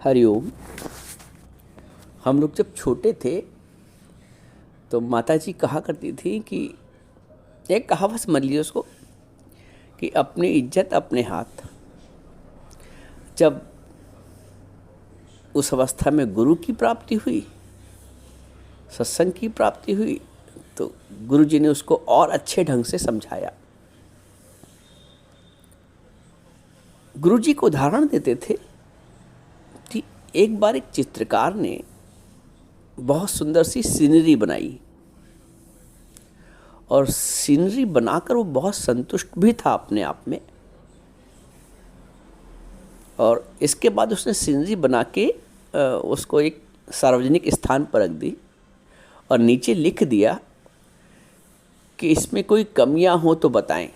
हरिओम। हम लोग जब छोटे थे तो माता जी कहा करती थी कि एक कहावत समझ लीजिए उसको कि अपनी इज्जत अपने हाथ। जब उस अवस्था में गुरु की प्राप्ति हुई, सत्संग की प्राप्ति हुई, तो गुरु जी ने उसको और अच्छे ढंग से समझाया। गुरु जी को उदाहरण देते थे कि एक बार एक चित्रकार ने बहुत सुंदर सी सीनरी बनाई और सीनरी बनाकर वो बहुत संतुष्ट भी था अपने आप में। और इसके बाद उसने सीनरी बना के उसको एक सार्वजनिक स्थान पर रख दी और नीचे लिख दिया कि इसमें कोई कमियां हो तो बताएं।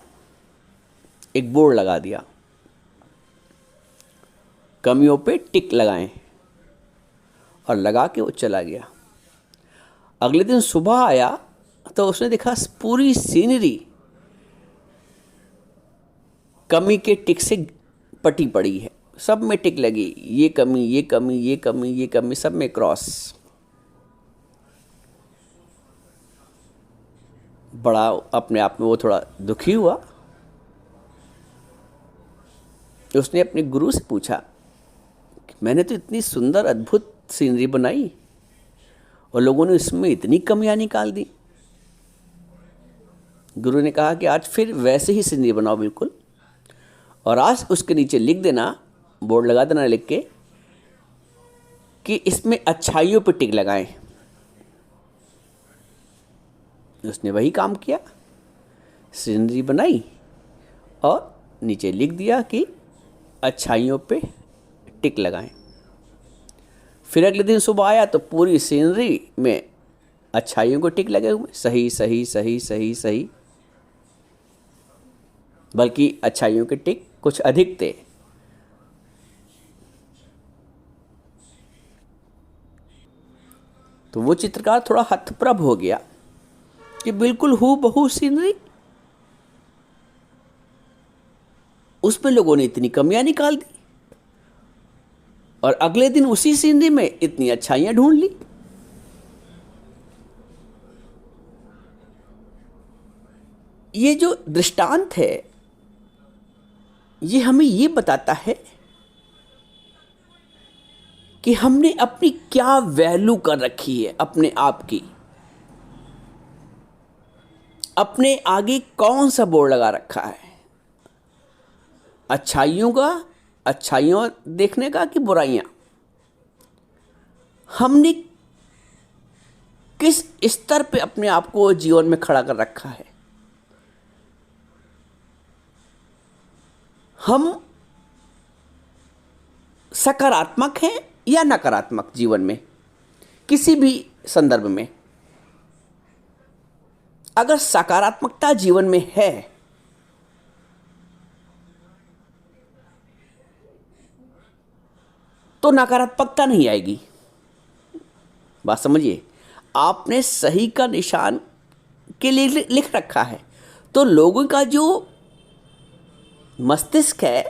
एक बोर्ड लगा दिया, कमियों पे टिक लगाएं, और लगा के वो चला गया। अगले दिन सुबह आया तो उसने देखा पूरी सीनरी कमी के टिक से पटी पड़ी है। सब में टिक लगी, ये कमी, ये कमी, ये कमी, ये कमी, सब में क्रॉस। बड़ा अपने आप में वो थोड़ा दुखी हुआ। उसने अपने गुरु से पूछा कि मैंने तो इतनी सुंदर अद्भुत सीनरी बनाई और लोगों ने इसमें इतनी कमियां निकाल दी। गुरु ने कहा कि आज फिर वैसे ही सीनरी बनाओ बिल्कुल, और आज उसके नीचे लिख देना, बोर्ड लगा देना लिख के कि इसमें अच्छाइयों पर टिक लगाएं। उसने वही काम किया, सीनरी बनाई और नीचे लिख दिया कि अच्छाइयों पे टिक लगाएं। फिर अगले दिन सुबह आया तो पूरी सीनरी में अच्छाइयों को टिक लगे हुए, सही सही सही सही सही, बल्कि अच्छाइयों के टिक कुछ अधिक थे। तो वो चित्रकार थोड़ा हतप्रभ हो गया कि बिल्कुल हूबहू सीनरी, उसमें लोगों ने इतनी कमियां निकाल दी, और अगले दिन उसी सीनरी में इतनी अच्छाइयां ढूंढ ली। ये जो दृष्टांत है ये हमें ये बताता है कि हमने अपनी क्या वैल्यू कर रखी है अपने आप की। अपने आगे कौन सा बोर्ड लगा रखा है, अच्छाइयों का, अच्छाइयों देखने का, कि बुराइयां। हमने किस स्तर पे अपने आप को जीवन में खड़ा कर रखा है। हम सकारात्मक हैं या नकारात्मक जीवन में, किसी भी संदर्भ में। अगर सकारात्मकता जीवन में है तो नकारात्मकता नहीं आएगी। बात समझिए, आपने सही का निशान के लिए लिख रखा है तो लोगों का जो मस्तिष्क है,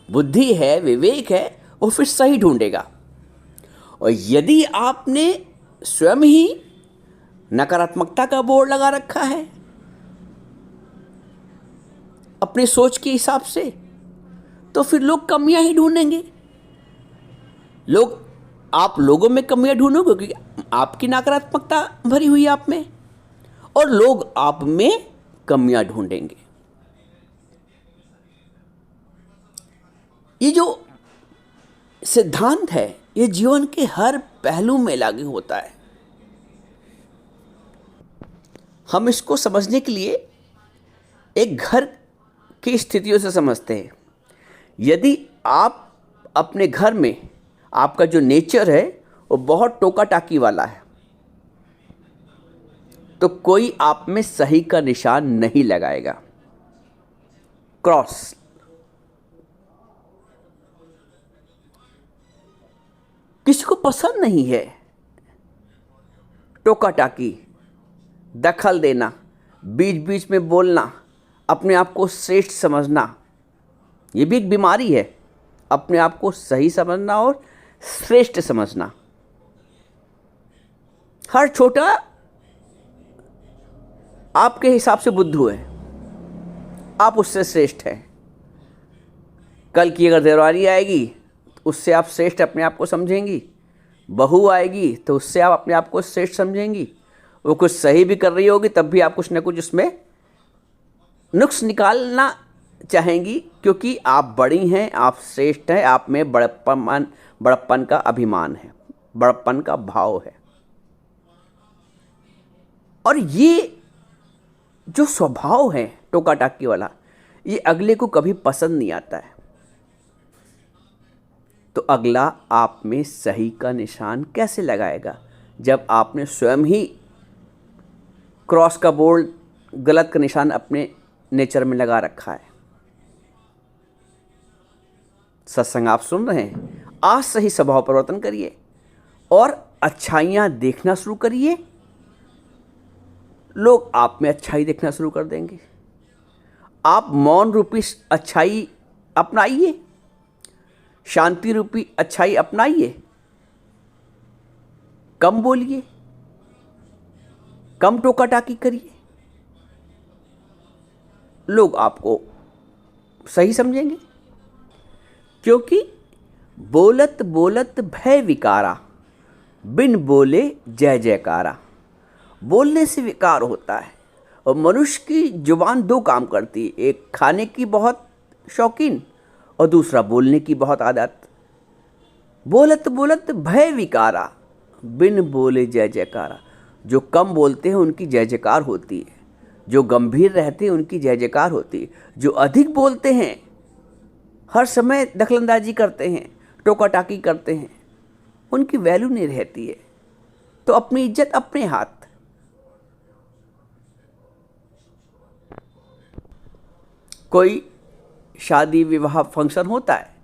बुद्धि है, विवेक है, वो फिर सही ढूंढेगा। और यदि आपने स्वयं ही नकारात्मकता का बोर्ड लगा रखा है अपनी सोच के हिसाब से, तो फिर लोग कमियां ही ढूंढेंगे। आप लोगों में कमियां ढूंढोगे क्योंकि आपकी नकारात्मकता भरी हुई आप में, और लोग आप में कमियां ढूंढेंगे। ये जो सिद्धांत है ये जीवन के हर पहलू में लागू होता है। हम इसको समझने के लिए एक घर की स्थितियों से समझते हैं। यदि आप अपने घर में, आपका जो नेचर है वो बहुत टोका टाकी वाला है, तो कोई आप में सही का निशान नहीं लगाएगा, क्रॉस। किसी को पसंद नहीं है टोका टाकी, दखल देना, बीच बीच में बोलना, अपने आप को श्रेष्ठ समझना। ये भी एक बीमारी है, अपने आप को सही समझना और श्रेष्ठ समझना। हर छोटा आपके हिसाब से बुद्धू है, आप उससे श्रेष्ठ हैं। कल की अगर देवरानी आएगी उससे आप श्रेष्ठ अपने आप को समझेंगी, बहू आएगी तो उससे आप अपने आप को श्रेष्ठ समझेंगी। वो कुछ सही भी कर रही होगी तब भी आप कुछ ना कुछ उसमें नुक्स निकालना चाहेंगी, क्योंकि आप बड़ी हैं, आप श्रेष्ठ हैं, आप में बड़प्पन का अभिमान है, बड़प्पन का भाव है। और ये जो स्वभाव है टोका टाकी वाला, ये अगले को कभी पसंद नहीं आता है। तो अगला आप में सही का निशान कैसे लगाएगा जब आपने स्वयं ही क्रॉस का बोर्ड, गलत का निशान अपने नेचर में लगा रखा है। सत्संग आप सुन रहे हैं, आज से ही स्वभाव परिवर्तन करिए और अच्छाइयाँ देखना शुरू करिए। लोग आप में अच्छाई देखना शुरू कर देंगे। आप मौन रूपी अच्छाई अपनाइए, शांति रूपी अच्छाई अपनाइए, कम बोलिए, कम टोका टाकी करिए, लोग आपको सही समझेंगे। क्योंकि बोलत बोलत भय विकारा, बिन बोले जय जयकारा। बोलने से विकार होता है और मनुष्य की जुबान दो काम करती है, एक खाने की बहुत शौकीन और दूसरा बोलने की बहुत आदत। बोलत बोलत भय विकारा, बिन बोले जय जयकारा। जो कम बोलते हैं उनकी जय जयकार होती है, जो गंभीर रहते हैं उनकी जय जयकार होती है। जो अधिक बोलते हैं, हर समय दखलंदाजी करते हैं, टोका टाकी करते हैं, उनकी वैल्यू नहीं रहती है। तो अपनी इज्जत अपने हाथ। कोई शादी विवाह फंक्शन होता है,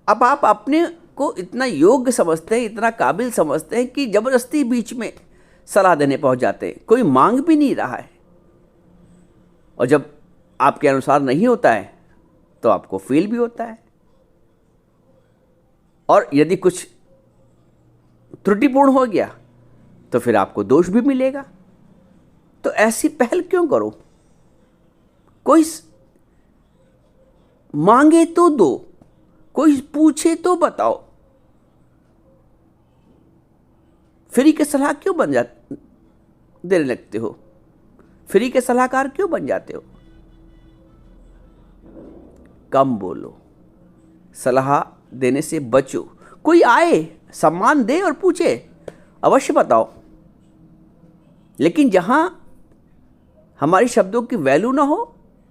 अब आप अपने को इतना योग्य समझते हैं, इतना काबिल समझते हैं कि ज़बरदस्ती बीच में सलाह देने पहुंच जाते हैं। कोई मांग भी नहीं रहा है और जब आपके अनुसार नहीं होता है तो आपको फील भी होता है, और यदि कुछ त्रुटिपूर्ण हो गया तो फिर आपको दोष भी मिलेगा। तो ऐसी पहल क्यों करो? कोई मांगे तो दो, कोई पूछे तो बताओ। फ्री के सलाह क्यों देने लगते हो? फ्री के सलाहकार क्यों बन जाते हो? कम बोलो, सलाह देने से बचो। कोई आए, सम्मान दे और पूछे, अवश्य बताओ। लेकिन जहां हमारी शब्दों की वैल्यू ना हो,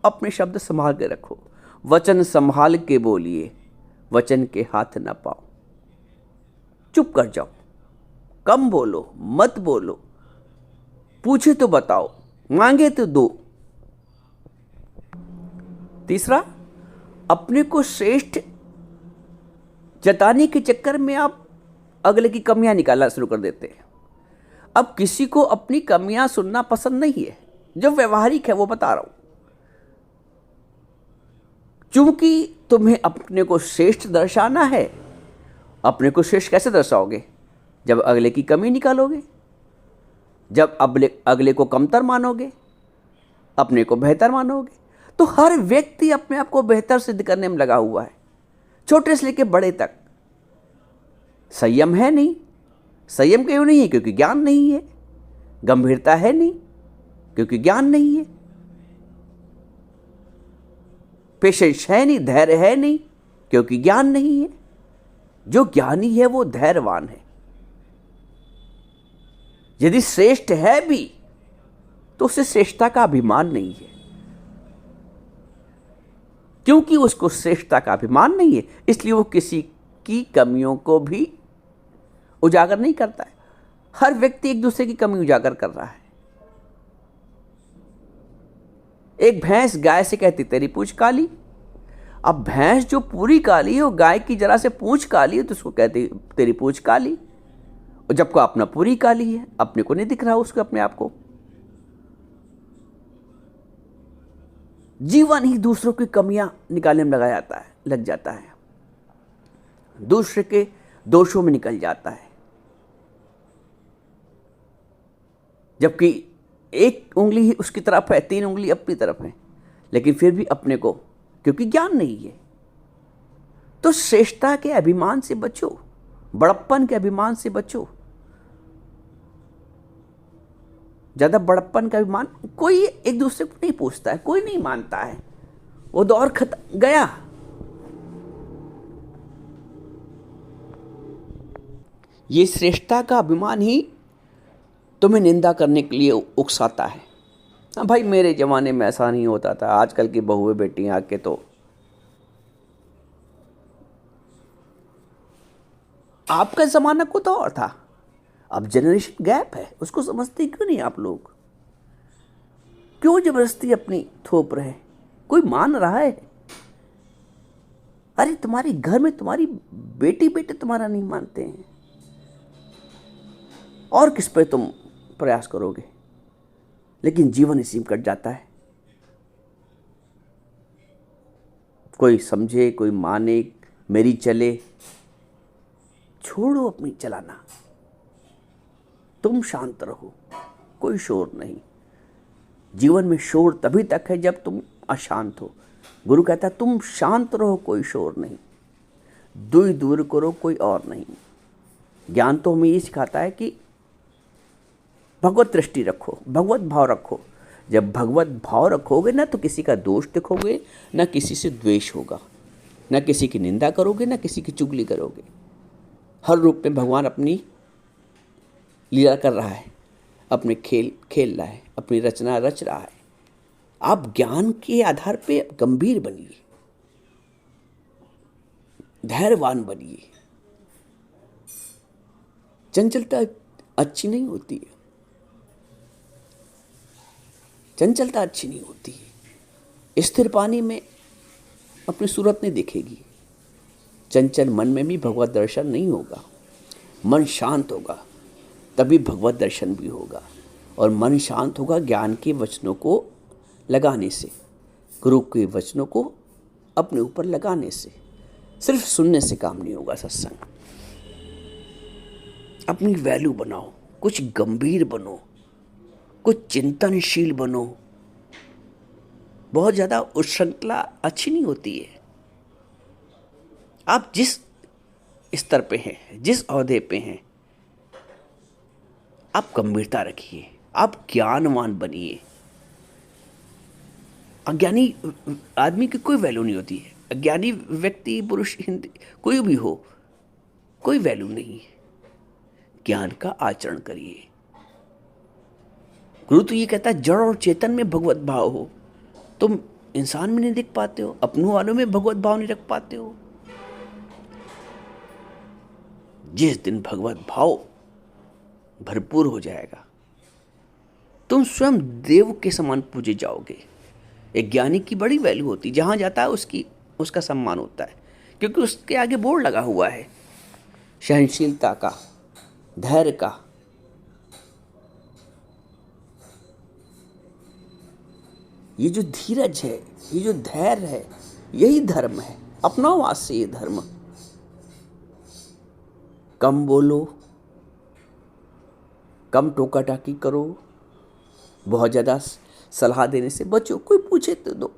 अपने शब्द संभाल के रखो। वचन संभाल के बोलिए, वचन के हाथ ना पाओ। चुप कर जाओ, कम बोलो, मत बोलो, पूछे तो बताओ, मांगे तो दो। तीसरा, अपने को श्रेष्ठ जताने के चक्कर में आप अगले की कमियां निकालना शुरू कर देते हैं। अब किसी को अपनी कमियां सुनना पसंद नहीं है, जो व्यवहारिक है वो बता रहा हूं। चूंकि तुम्हें अपने को श्रेष्ठ दर्शाना है, अपने को श्रेष्ठ कैसे दर्शाओगे? जब अगले की कमी निकालोगे, जब अगले को कमतर मानोगे, अपने को बेहतर मानोगे। तो हर व्यक्ति अपने आप को बेहतर सिद्ध करने में लगा हुआ है, छोटे से लेकर बड़े तक। संयम है नहीं। संयम क्यों नहीं है? क्योंकि ज्ञान नहीं है। गंभीरता है नहीं, क्योंकि ज्ञान नहीं है। पेशेंस है नहीं, धैर्य है नहीं, क्योंकि ज्ञान नहीं है। जो ज्ञानी है वो धैर्यवान है। यदि श्रेष्ठ है भी तो उसे श्रेष्ठता का अभिमान नहीं है, क्योंकि उसको श्रेष्ठता का अभिमान नहीं है, इसलिए वो किसी की कमियों को भी उजागर नहीं करता है। हर व्यक्ति एक दूसरे की कमी उजागर कर रहा है। एक भैंस गाय से कहती तेरी पूंछ काली। अब भैंस जो पूरी काली है, वो गाय की जरा से पूंछ काली है तो उसको कहती तेरी पूंछ काली। और जबको अपना पूरी काली है, अपने को नहीं दिख रहा उसको, अपने आप को। जीवन ही दूसरों की कमियां निकालने में लग जाता है। दूसरे के दोषों में निकल जाता है। जबकि एक उंगली ही उसकी तरफ है, 3 उंगली अपनी तरफ है, लेकिन फिर भी अपने को, क्योंकि ज्ञान नहीं है। तो श्रेष्ठता के अभिमान से बचो, बड़प्पन के अभिमान से बचो। ज्यादा बड़प्पन का अभिमान, कोई एक दूसरे को नहीं पूछता है, कोई नहीं मानता है, वो दौर खत्म गया। ये श्रेष्ठता का अभिमान ही तुम्हें निंदा करने के लिए उकसाता है। हाँ भाई, मेरे जमाने में ऐसा नहीं होता था, आजकल की बहुएं बेटियां आके तो, आपका जमाना कुछ और था। अब जनरेशन गैप है, उसको समझते क्यों नहीं आप लोग? क्यों जबरदस्ती अपनी थोप रहे? कोई मान रहा है? अरे तुम्हारे घर में तुम्हारी बेटी बेटे तुम्हारा नहीं मानते हैं, और किस पे तुम प्रयास करोगे? लेकिन जीवन इसी में कट जाता है। कोई समझे, कोई माने, मेरी चले, छोड़ो अपनी चलाना, तुम शांत रहो, कोई शोर नहीं। जीवन में शोर तभी तक है जब तुम अशांत हो। गुरु कहता है तुम शांत रहो, कोई शोर नहीं, दुई दूर करो, कोई और नहीं। ज्ञान तो हमें ये सिखाता है कि भगवत दृष्टि रखो, भगवत भाव रखो। जब भगवत भाव रखोगे ना तो किसी का दोष दिखोगे, ना किसी से द्वेष होगा, ना किसी की निंदा करोगे, ना किसी की चुगली करोगे। हर रूप में भगवान अपनी लीला कर रहा है, अपने खेल खेल रहा है, अपनी रचना रच रहा है। आप ज्ञान के आधार पे गंभीर बनिए, धैर्यवान बनिए। चंचलता अच्छी नहीं होती है, चंचलता अच्छी नहीं होती है। स्थिर पानी में अपनी सूरत नहीं दिखेगी। चंचल मन में भी भगवत दर्शन नहीं होगा। मन शांत होगा तभी भगवत दर्शन भी होगा, और मन शांत होगा ज्ञान के वचनों को लगाने से, गुरु के वचनों को अपने ऊपर लगाने से। सिर्फ सुनने से काम नहीं होगा सत्संग। अपनी वैल्यू बनाओ, कुछ गंभीर बनो, कुछ चिंतनशील बनो। बहुत ज़्यादा उच्छृंखला अच्छी नहीं होती है। आप जिस स्तर पे हैं, जिस ओहदे पे हैं, आप गंभीरता रखिए, आप ज्ञानवान बनिए। अज्ञानी आदमी की कोई वैल्यू नहीं होती है। अज्ञानी व्यक्ति, पुरुष, हिंदी, कोई भी हो, कोई वैल्यू नहीं है। ज्ञान का आचरण करिए। गुरु तो ये कहता है जड़ और चेतन में भगवत भाव हो। तुम इंसान में नहीं देख पाते हो, अपनों वालों में भगवत भाव नहीं रख पाते हो। जिस दिन भगवत भाव भरपूर हो जाएगा, तुम स्वयं देव के समान पूजे जाओगे। एक ज्ञानी की बड़ी वैल्यू होती है, जहां जाता है उसका सम्मान होता है, क्योंकि उसके आगे बोर्ड लगा हुआ है सहनशीलता का, धैर्य का। ये जो धीरज है, ये जो धैर्य है, यही धर्म है। अपनाओ आज से ये धर्म। कम बोलो, कम टोका टाकी करो, बहुत ज़्यादा सलाह देने से बचो। कोई पूछे तो दो,